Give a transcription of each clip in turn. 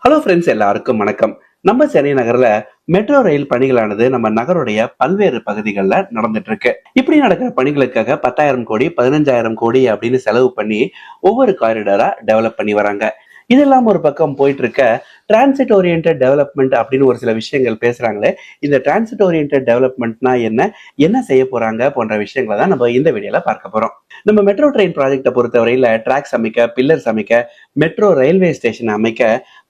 Hello friends, எல்லாருக்கும் வணக்கம். நம்ம சென்னை நகர்ல மெட்ரோ ரயில் பணிகளானது நம்ம நகருடைய பல்வேறு பகுதிகளில் நடந்துட்டு இருக்கு. இப்படி நடக்கிற பணிகளுக்காக 10,000 கோடி 15,000 கோடி அப்படின்னு செலவு பண்ணி ஒவ்வொரு காரிடாரா டெவலப் பண்ணி வராங்க. இதெல்லாம் ஒரு பக்கம் போயிட்டு இருக்க, டிரான்சிட் ஓரியன்ட் டெவலப்மெண்ட் அப்படின்னு ஒரு சில விஷயங்கள் பேசுறாங்களே. இந்த டிரான்சிட் ஓரியன்ட் டெவலப்மெண்ட்னா என்ன, என்ன செய்ய போறாங்க போன்ற விஷயங்களை தான் நம்ம இந்த வீடியோல பார்க்க போறோம். நம்ம மெட்ரோ ட்ரெயின் ப்ராஜெக்டை பொறுத்தவரையில டிராக்ஸ் அமைக்க, பில்லர்ஸ் அமைக்க, மெட்ரோ ரயில்வே ஸ்டேஷன் அமைக்க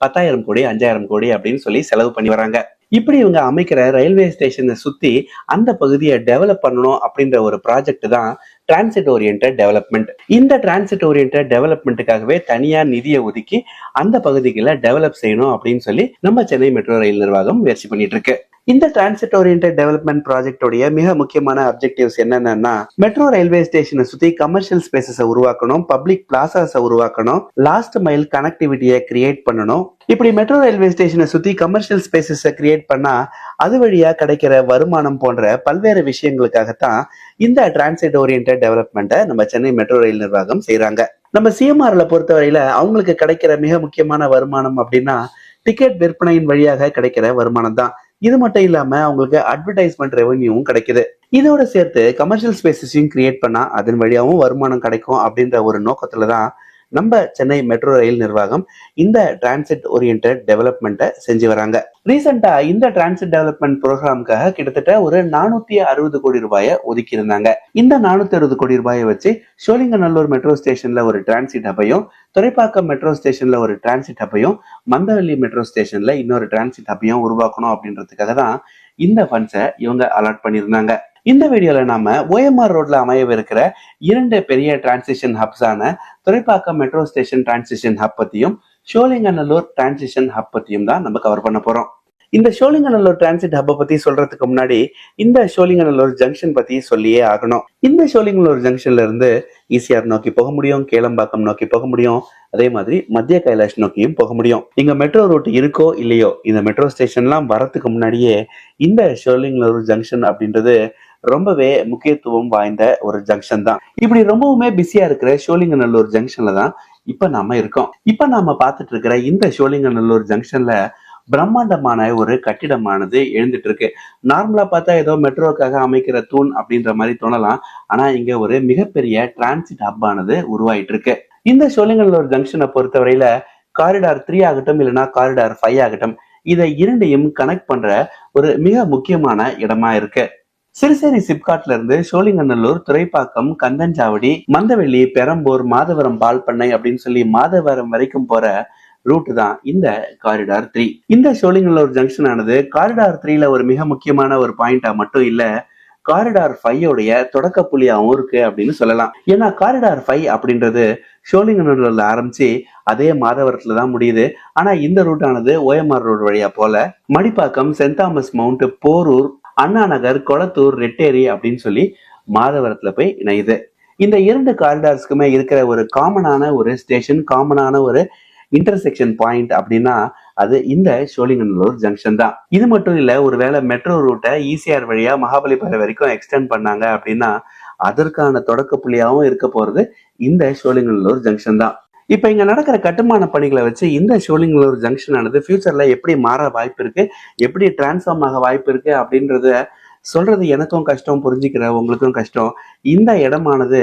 10,000 கோடி 5,000 கோடி அப்படின்னு சொல்லி செலவு பண்ணி வராங்க. இப்படி இவங்க அமைக்கிற ரயில்வே ஸ்டேஷனை சுத்தி அந்த பகுதியை டெவலப் பண்ணணும் அப்படின்ற ஒரு ப்ராஜெக்ட் தான் டிரான்சிட் ஓரியன்ட் டெவலப்மெண்ட். இந்த டிரான்சிட் ஓரியன்ட் டெவலப்மெண்ட்டுக்காகவே தனியா நிதியை ஒதுக்கி அந்த பகுதிகளை டெவலப் செய்யணும் அப்படின்னு சொல்லி நம்ம சென்னை மெட்ரோ ரயில் நிர்வாகம் முயற்சி பண்ணிட்டு இருக்கு. இந்த டிரான்சிட் ஓரியன்ட் டெவலப்மெண்ட் ப்ராஜெக்டோடைய மிக முக்கியமான அப்ஜெக்டிவ்ஸ் என்னென்னா, மெட்ரோ ரயில்வே ஸ்டேஷனை சுத்தி கமர்ஷியல் ஸ்பேசஸை உருவாக்கணும், பப்ளிக் பிளாசாஸை உருவாக்கணும், லாஸ்ட் மைல் கனெக்டிவிட்டியை கிரியேட் பண்ணணும். இப்படி மெட்ரோ ரயில்வே ஸ்டேஷனை சுத்தி கமர்ஷியல் ஸ்பேசஸை கிரியேட் பண்ணா அது வழியா கிடைக்கிற வருமானம் போன்ற பல்வேறு விஷயங்களுக்காகத்தான் இந்த டிரான்சிட் ஓரியன்ட் டெவலப்மெண்ட்டை நம்ம சென்னை மெட்ரோ ரயில் நிர்வாகம் செய்யறாங்க. நம்ம சிஎம்ஆர்ல பொறுத்தவரையில அவங்களுக்கு கிடைக்கிற மிக முக்கியமான வருமானம் அப்படின்னா டிக்கெட் விற்பனையின் வழியாக கிடைக்கிற வருமானம் தான். இது மட்டும் இல்லாம அவங்களுக்கு அட்வர்டைஸ்மெண்ட் ரெவன்யூவும் கிடைக்குது. இதோட சேர்த்து கமர்ஷியல் ஸ்பேசஸையும் கிரியேட் பண்ணா அதன் வழியாகவும் வருமானம் கிடைக்கும் அப்படின்ற ஒரு நோக்கத்துலதான் நம்ம சென்னை மெட்ரோ ரயில் நிர்வாகம் இந்த டிரான்சிட் ஓரியன்ட் டெவலப்மெண்ட்டை செஞ்சு வராங்க. ரீசெண்டா இந்த டிரான்சிட் டெவலப்மெண்ட் ப்ரோக்ராமுக்காக கிட்டத்தட்ட ஒரு 460 கோடி ரூபாயை ஒதுக்கி இருந்தாங்க. இந்த 460 கோடி ரூபாயை வச்சு சோழிங்கநல்லூர் மெட்ரோ ஸ்டேஷன்ல ஒரு டிரான்சிட் ஹப்பையும், துறைப்பாக்கம் மெட்ரோ ஸ்டேஷன்ல ஒரு டிரான்சிட் ஹப்பையும், மந்தவெளி மெட்ரோ ஸ்டேஷன்ல இன்னொரு டிரான்சிட் ஹப்பையும் உருவாக்கணும் அப்படின்றதுக்காக தான் இந்த ஃபண்ட்ஸை இவங்க அலாட் பண்ணியிருந்தாங்க. இந்த வீடியோல நாம OMR ரோட்ல அமையவிருக்கிற 2 பெரிய டிரான்சிஷன் ஹப்ஸான Thoraipakkam metro station transition hub பத்தியும், சோழிங்கநல்லூர் டிரான்சிஷன் ஹப் பத்தியும் தான் நம்ம கவர் பண்ண போறோம். இந்த சோழிங்கநல்லூர் டிரான்சிட் ஹப்பை பத்தி சொல்றதுக்கு முன்னாடி இந்த சோழிங்கநல்லூர் ஜங்ஷன் பத்தி சொல்லியே ஆகணும். இந்த சோழிங்கநல்லூர் ஜங்ஷன்ல இருந்து ஈசிஆர் நோக்கி போக முடியும், கேளம்பாக்கம் நோக்கி போக முடியும், அதே மாதிரி மத்திய கைலாஷ் நோக்கியும் போக முடியும். இங்க மெட்ரோ ரூட் இருக்கோ இல்லையோ, இந்த மெட்ரோ ஸ்டேஷன்லாம் வரத்துக்கு முன்னாடியே இந்த சோழிங்கநல்லூர் ஜங்ஷன் அப்படின்றது ரொம்பவே முக்கியத்துவம் வாய்ந்த ஒரு ஜங்ஷன் தான். இப்படி ரொம்பவுமே பிஸியா இருக்கிற சோழிங்கநல்லூர் ஜங்ஷன்ல தான் இப்ப நாம இருக்கோம். இப்ப நாம பார்த்துட்டு இருக்கிற இந்த சோழிங்கநல்லூர் ஜங்ஷன்ல பிரம்மாண்டமான ஒரு கட்டிடமானது எழுந்துட்டு இருக்கு. நார்மலா பார்த்தா ஏதோ மெட்ரோக்காக அமைக்கிற தூண் அப்படின்ற மாதிரி தோணலாம். ஆனா இங்க ஒரு மிகப்பெரிய டிரான்சிட் ஹப் ஆனது உருவாயிட்டு இருக்கு. இந்த சோழிங்கநல்லூர் ஜங்ஷனை பொறுத்தவரையில காரிடார் 3 ஆகட்டும் இல்லைன்னா காரிடார் 5 ஆகட்டும், இதை இரண்டையும் கனெக்ட் பண்ற ஒரு மிக முக்கியமான இடமா இருக்கு. சிறுசேரி சிப்காட்ல இருந்து சோழிங்கநல்லூர், துறைப்பாக்கம், கந்தன்சாவடி, மந்தவெளி, பெரம்பூர், மாதவரம் பால் பண்ணை அப்படின்னு சொல்லி மாதவரம் வரைக்கும் போற ரூட் தான் இந்த காரிடார் 3. இந்த சோழிங்கநல்லூர் ஜங்ஷன் ஆனது காரிடார் 3ல ஒரு மிக முக்கியமான ஒரு பாயிண்டா மட்டும் இல்ல, காரிடார் 5 தொடக்க புள்ளியாவும் இருக்கு அப்படின்னு சொல்லலாம். ஏன்னா காரிடார் 5 அப்படின்றது சோழிங்கநல்லூர்ல ஆரம்பிச்சு அதே மாதவரத்துல தான் முடியுது. ஆனா இந்த ரூட் ஆனது OMR ரோடு வழியா போல Madipakkam, saint Thomas mount, Porur, Anna Nagar, Kolathur, Retteri அப்படின்னு சொல்லி மாதவரத்துல போய் இணையுது. இந்த 2 காரிடார்ஸ்க்குமே இருக்கிற ஒரு காமனான ஒரு ஸ்டேஷன், காமனான ஒரு இன்டர்செக்ஷன் பாயிண்ட் அப்படின்னா அது இந்த சோழிங்கநல்லூர் ஜங்ஷன் தான். இது மட்டும் இல்ல, ஒருவேளை மெட்ரோ ரூட்டை ஈசிஆர் வழியா மகாபலிபுரம் வரைக்கும் எக்ஸ்டெண்ட் பண்ணாங்க அப்படின்னா அதற்கான தொடக்க புள்ளியாவும் இருக்க போறது இந்த சோழிங்கநல்லூர் ஜங்ஷன் தான். இப்ப இங்க நடக்கிற கட்டுமான பணிகளை வச்சு இந்த சோழிங்கநல்லூர் ஜங்ஷன் ஆனது ஃபியூச்சர்ல எப்படி மாற வாய்ப்பு இருக்கு, எப்படி டிரான்ஸ்ஃபார்ம் ஆக வாய்ப்பு இருக்கு அப்படின்றத சொல்றது எனக்கும் கஷ்டம், புரிஞ்சுக்கிற உங்களுக்கும் கஷ்டம். இந்த இடமானது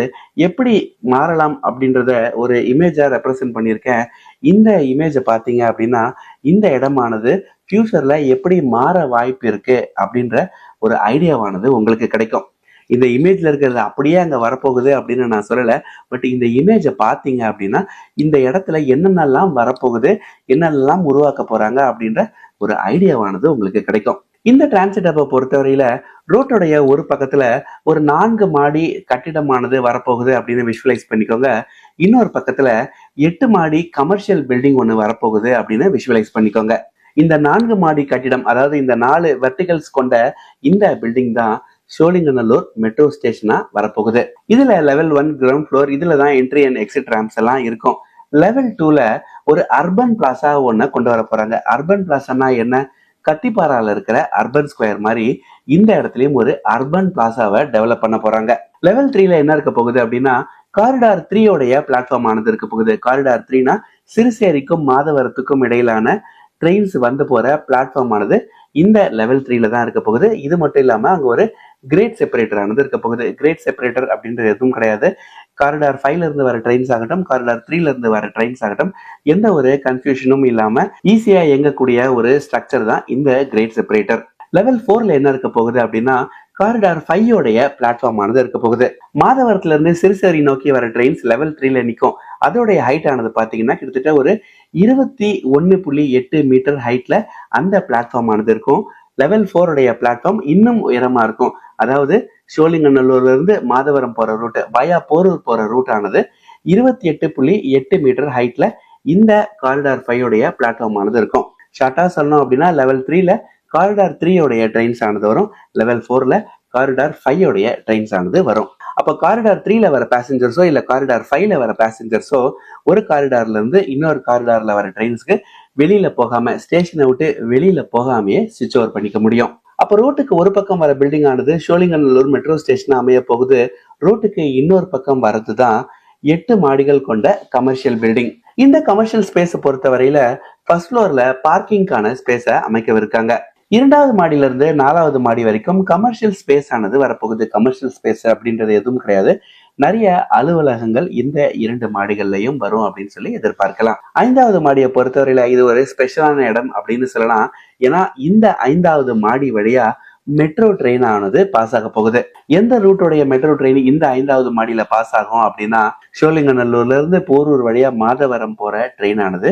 எப்படி மாறலாம் அப்படின்றத ஒரு இமேஜா ரெப்ரசென்ட் பண்ணியிருக்கேன். இந்த இமேஜை பார்த்தீங்க அப்படின்னா இந்த இடமானது ஃபியூச்சர்ல எப்படி மாற வாய்ப்பு இருக்கு அப்படின்ற ஒரு ஐடியாவானது உங்களுக்கு கிடைக்கும். இந்த இமேஜ்ல இருக்கிறது அப்படியே அங்க வரப்போகுது அப்படின்னு நான் சொல்லல. பட் இந்த இமேஜை பார்த்தீங்க அப்படின்னா இந்த இடத்துல என்னென்னலாம் வரப்போகுது, என்னென்னலாம் உருவாக்க போறாங்க அப்படின்ற ஒரு ஐடியாவானது உங்களுக்கு கிடைக்கும். இந்த டிரான்சிட் ஹப்பை பொறுத்தவரையில ரோட்டோடைய ஒரு பக்கத்துல ஒரு 4 மாடி கட்டிடமானது வரப்போகுது அப்படின்னு விஷுவலைஸ் பண்ணிக்கோங்க. இன்னொரு பக்கத்துல 8 மாடி கமர்ஷியல் பில்டிங் ஒண்ணு வரப்போகுது அப்படின்னு விஷுவலைஸ் பண்ணிக்கோங்க. இந்த 4 மாடி கட்டிடம், அதாவது இந்த 4 வெர்டிகல்ஸ் கொண்ட இந்த பில்டிங் தான் சோழிங்கநல்லூர் மெட்ரோ ஸ்டேஷனா வரப்போகுது. இதுல லெவல் 1 கிரவுண்ட் ஃப்ளோர், இதுல தான் என்ட்ரி அண்ட் எக்ஸிட் ரேம்ப்ஸ் எல்லாம் இருக்கும். லெவல் 2ல ஒரு அர்பன் பிளாசா ஒண்ணு கொண்டு வர போறாங்க. அர்பன் பிளாசானா என்ன, கத்திப்பாரால இருக்கிற அர்பன் ஸ்கொயர் மாதிரி இந்த இடத்துலயும் ஒரு அர்பன் பிளாசாவை டெவலப் பண்ண போறாங்க. லெவல் 3ல என்ன இருக்க போகுது அப்படின்னா காரிடார் 3 பிளாட்ஃபார்ம் ஆனது இருக்க போகுது. காரிடார் 3னா சிறுசேரிக்கும் மாதவரத்துக்கும் இடையிலான ட்ரெயின்ஸ் வந்து போற பிளாட்ஃபார்ம் ஆனது இந்த லெவல் 3ல தான் இருக்க போகுது. இது மட்டும் இல்லாம அங்க ஒரு கிரேட் செப்பரேட்டர் ஆனது இருக்க போகுது. கிரேட் செப்பரேட்டர் அப்படின்றது எதுவும் கிடையாது. காரிடார் 5ல இருந்து வர ட்ரெயின்ஸ் ஆகட்டும், காரிடார் 3ல இருந்து வர ட்ரெயின்ஸ் ஆகட்டும், எந்த ஒரு கன்ஃபியூஷனும் இல்லாம ஈஸியா இயங்கக்கூடிய ஒரு ஸ்ட்ரக்சர் தான் இந்த கிரேட் செப்பரேட்டர். லெவல் 4ல என்ன இருக்க போகுது அப்படின்னா காரிடார் 5 உடைய பிளாட்ஃபார்ம் ஆனது இருக்க போகுது. மாதவரத்துல இருந்து சிறுசேரி நோக்கி வர ட்ரெயின்ஸ் லெவல் 3ல நிற்கும். அதோடைய ஹைட் ஆனது பாத்தீங்கன்னா கிட்டத்தட்ட ஒரு 21.8 மீட்டர் ஹைட்ல அந்த பிளாட்ஃபார்ம் ஆனது இருக்கும். லெவல் 4 உடைய பிளாட்ஃபார்ம் இன்னும் உயரமா இருக்கும். அதாவது சோழிங்கநல்லூர்ல இருந்து மாதவரம் போற ரூட் வயா போரூர் போற ரூட் ஆனது 28.8 மீட்டர் ஹைட்ல இந்த காரிடார் 5 உடைய பிளாட்ஃபார்ம் ஆனது இருக்கும். ஷார்ட்டா சொல்லணும் அப்படின்னா லெவல் 3ல காரிடார் 3 உடைய ட்ரெயின்ஸ் ஆனது வரும். லெவல் 4ல காரிடார் 5 உடைய ட்ரெயின்ஸ் ஆனது வரும். அப்ப காரிடார் 3ல வர பேசஞ்சர்ஸோ இல்ல காரிடார் 5ல வர பேசஞ்சர்ஸோ ஒரு காரிடார்ல இருந்து இன்னொரு காரிடார்ல வர ட்ரெயின்ஸ்க்கு வெளியில போகாம ஸ்டேஷனை விட்டு வெளியில போகாமையே ஸ்விட்ச் ஓவர் பண்ணிக்க முடியும். அப்ப ரோட்டுக்கு ஒரு பக்கம் வர பில்டிங் ஆனது சோழிங்கநல்லூர் மெட்ரோ ஸ்டேஷன் அமைய போகுது. ரோட்டுக்கு இன்னொரு பக்கம் வரதுதான் 8 மாடிகள் கொண்ட கமர்ஷியல் பில்டிங். இந்த கமர்ஷியல் ஸ்பேஸ் பொறுத்த வரையில ஃபர்ஸ்ட் ஃப்ளோர்ல பார்க்கிங்கான ஸ்பேஸ அமைக்கவிருக்காங்க. 2வது மாடியில இருந்து 4வது மாடி வரைக்கும் கமர்ஷியல் ஸ்பேஸ் ஆனது வரப்போகுது. கமர்ஷியல் ஸ்பேஸ் அப்படின்றது எதுவும் கிடையாது. நிறைய அலுவலகங்கள் இந்த 2 மாடிகள்லயும் வரும் அப்படின்னு சொல்லி எதிர்பார்க்கலாம். 5வது மாடியை பொறுத்தவரையில இது ஒரு ஸ்பெஷலான இடம் அப்படின்னு சொல்லலாம். ஏன்னா இந்த 5வது மாடி வழியா மெட்ரோ ட்ரெயின் ஆனது பாஸ் ஆக போகுது. எந்த ரூட்டோடைய மெட்ரோ ட்ரெயின் இந்த 5வது மாடியில பாஸ் ஆகும் அப்படின்னா சோழிங்கநல்லூர்ல இருந்து போரூர் வழியா மாதவரம் போற ட்ரெயின் ஆனது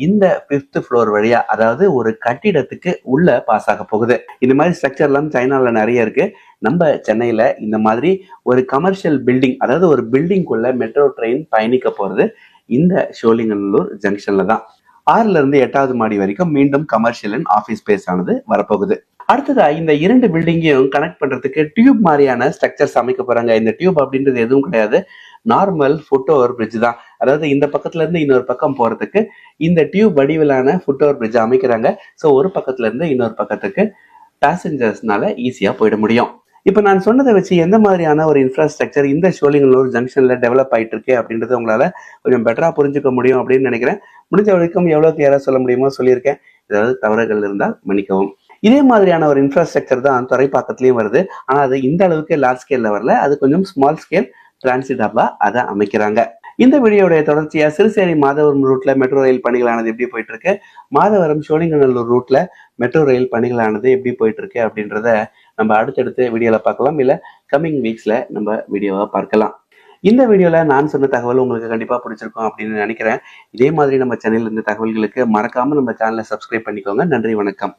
இந்த 5th ஃப்ளோர் வழியா, அதாவது ஒரு கட்டிடத்துக்கு உள்ள பாஸ் ஆக போகுது. இந்த மாதிரி ஸ்ட்ரக்சர் எல்லாம் சைனால நிறைய இருக்கு. நம்ம சென்னையில இந்த மாதிரி ஒரு கமர்ஷியல் பில்டிங், அதாவது ஒரு பில்டிங்குள்ள மெட்ரோ ட்ரெயின் பயணிக்க போறது இந்த சோழிங்கநல்லூர் ஜங்ஷன்ல தான். 6ல இருந்து 8வது மாடி வரைக்கும் மீண்டும் கமர்ஷியல் அண்ட் ஆபீஸ் ஸ்பேஸ் ஆனது வரப்போகுது. அடுத்ததா இந்த 2 பில்டிங்கையும் கனெக்ட் பண்றதுக்கு டியூப் மாதிரியான ஸ்ட்ரக்சர்ஸ் அமைக்க போறாங்க. இந்த டியூப் அப்படின்றது எதுவும் கிடையாது, நார்மல் ஃபுட் ஓவர் பிரிட்ஜ் தான். அதாவது இந்த பக்கத்துல இருந்து இன்னொரு பக்கம் போறதுக்கு இந்த டியூப் வடிவிலான ஃபுட் ஓவர் பிரிட்ஜ் அமைக்கிறாங்க. ஸோ ஒரு பக்கத்துல இருந்து இன்னொரு பக்கத்துக்கு பேசஞ்சர்ஸ்னால ஈஸியா போயிட முடியும். இப்ப நான் சொன்னதை வச்சு எந்த மாதிரியான ஒரு இன்ஃப்ராஸ்ட்ரக்சர் இந்த சோழிங்கநல்லூர் ஜங்ஷன்ல டெவலப் ஆயிட்டு இருக்கு அப்படின்றத உங்களால கொஞ்சம் பெட்டரா புரிஞ்சுக்க முடியும் அப்படின்னு நினைக்கிறேன். முடிஞ்ச வரைக்கும் எவ்வளவு கிளியரா சொல்ல முடியுமோ சொல்லியிருக்கேன். ஏதாவது தவறுகள் இருந்தால் மன்னிக்கவும். இதே மாதிரியான ஒரு இன்ஃப்ராஸ்ட்ரக்சர் தான் துறைப்பாக்கத்திலயும் வருது. ஆனா அது இந்த அளவுக்கு லார்ஜ் ஸ்கேல்ல வரல. அது கொஞ்சம் ஸ்மால் ஸ்கேல் டிரான்சிட் ஹப்பா அதை அமைக்கிறாங்க. இந்த வீடியோடைய தொடர்ச்சியா சிறுசேரி மாதவரம் ரூட்ல மெட்ரோ ரயில் பணிகளானது எப்படி போயிட்டு இருக்கு, மாதவரம் சோழிங்கநல்லூர் ரூட்ல மெட்ரோ ரயில் பணிகளானது எப்படி போயிட்டு இருக்கு அப்படின்றத நம்ம அடுத்தடுத்து வீடியோல பார்க்கலாம். இல்ல கம்மிங் வீக்ஸ்ல நம்ம வீடியோவை பார்க்கலாம். இந்த வீடியோல நான் சொன்ன தகவல் உங்களுக்கு கண்டிப்பா பிடிச்சிருக்கும் அப்படின்னு நினைக்கிறேன். இதே மாதிரி நம்ம சேனல்ல இருந்த தகவல்களுக்கு மறக்காம நம்ம சேனலை சப்ஸ்கிரைப் பண்ணிக்கோங்க. நன்றி, வணக்கம்.